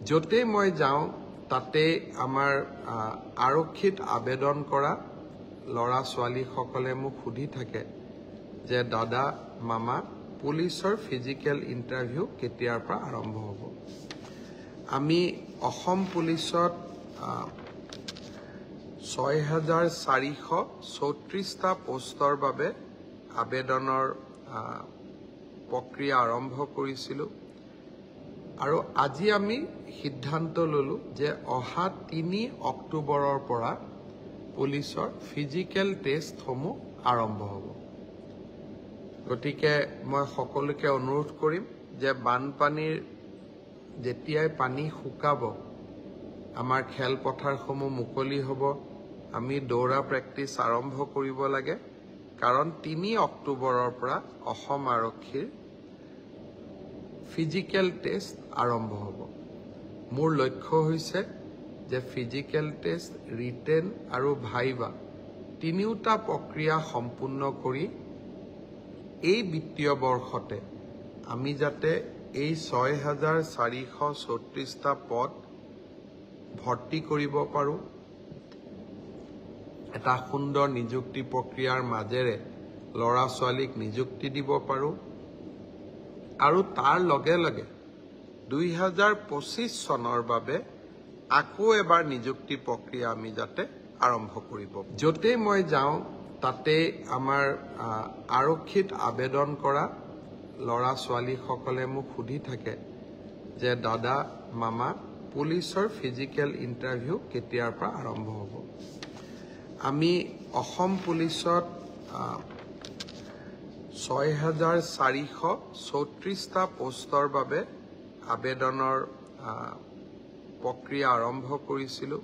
য'তে মই যাওঁ তাতে আমাৰ আৰক্ষীত আবেদন কৰা ল'ৰা ছোৱালীসকলে মোক সুধি থাকে যে দাদা মামা পুলিচৰ ফিজিকেল ইণ্টাৰভিউ কেতিয়াৰ পৰা আৰম্ভ হ'ব। আমি অসম পুলিচত ৬,৪৩৪টা পোষ্টৰ বাবে আবেদনৰ প্ৰক্ৰিয়া আৰম্ভ কৰিছিলোঁ আৰু আজি আমি সিদ্ধান্ত ললো যে অহা ৩ অক্টোবৰৰ পৰা পুলিচৰ ফিজিকেল টেষ্টসমূহ আৰম্ভ হ'ব। গতিকে মই সকলোকে অনুৰোধ কৰিম যে বানপানীৰ যেতিয়াই পানী শুকাব আমাৰ খেলপথাৰসমূহ মুকলি হ'ব, আমি দৌৰা প্ৰেক্টিছ আৰম্ভ কৰিব লাগে, কাৰণ ৩ অক্টোবৰৰ পৰা অসম আৰক্ষীৰ ফিজিকেল টেষ্ট আৰম্ভ হ'ব। মোৰ লক্ষ্য হৈছে যে ফিজিকেল টেষ্ট, ৰিটেন আৰু ভাইভা তিনিওটা প্ৰক্ৰিয়া সম্পূৰ্ণ কৰি এই বিত্তীয় বৰ্ষতে আমি যাতে এই ৬,৪৩৪টা পদ ভৰ্তি কৰিব পাৰোঁ, এটা সুন্দৰ নিযুক্তি প্ৰক্ৰিয়াৰ মাজেৰে ল'ৰা ছোৱালীক নিযুক্তি দিব পাৰোঁ আৰু তাৰ লগে লগে ২০২৫ চনৰ বাবে আকৌ এবাৰ নিযুক্তি প্ৰক্ৰিয়া আমি যাতে আৰম্ভ কৰিব। য'তে মই যাওঁ তাতে আমাৰ আৰক্ষীত আবেদন কৰা ল'ৰা ছোৱালীসকলে মোক সুধি থাকে যে দাদা মামা পুলিচৰ ফিজিকেল ইণ্টাৰভিউ কেতিয়াৰ পৰা আৰম্ভ হ'ব। আমি অসম পুলিচত ৬,৪৩৪টা পোষ্টৰ বাবে আবেদনৰ প্ৰক্ৰিয়া আৰম্ভ কৰিছিলোঁ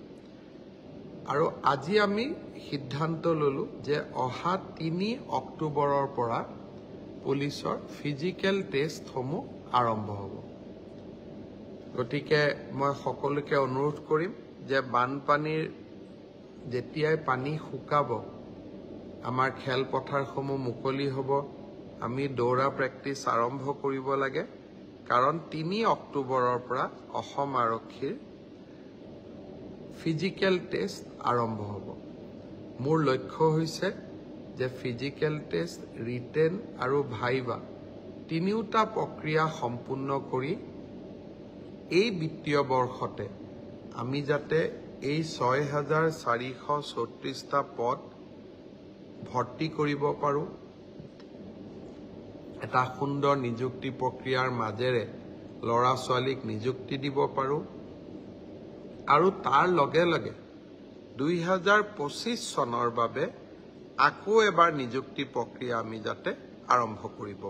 আৰু আজি আমি সিদ্ধান্ত ললো যে অহা ৩ অক্টোবৰৰ পৰা পুলিচৰ ফিজিকেল টেষ্টসমূহ আৰম্ভ হ'ব। গতিকে মই সকলোকে অনুৰোধ কৰিম যে বানপানীৰ যেতিয়াই পানী শুকাব আমাৰ খেলপথাৰসমূহ মুকলি হ'ব, আমি দৌৰা প্ৰেক্টিছ আৰম্ভ কৰিব লাগে, কাৰণ ৩ অক্টোবৰৰ পৰা অসম আৰক্ষীৰ ফিজিকেল টেষ্ট আৰম্ভ হ'ব। মোৰ লক্ষ্য হৈছে যে ফিজিকেল টেষ্ট, ৰিটেন আৰু ভাইভা তিনিওটা প্ৰক্ৰিয়া সম্পূৰ্ণ কৰি এই বিত্তীয় বৰ্ষতে আমি যাতে এই ৬,৪৩৪টা পদ ভৰ্তি কৰিব পাৰোঁ, এটা সুন্দৰ নিযুক্তি প্ৰক্ৰিয়াৰ মাজেৰে ল'ৰা ছোৱালীক নিযুক্তি দিব পাৰোঁ আৰু তাৰ লগে লগে ২০২৫ চনৰ বাবে আকৌ এবাৰ নিযুক্তি প্ৰক্ৰিয়া আমি যাতে আৰম্ভ কৰিব।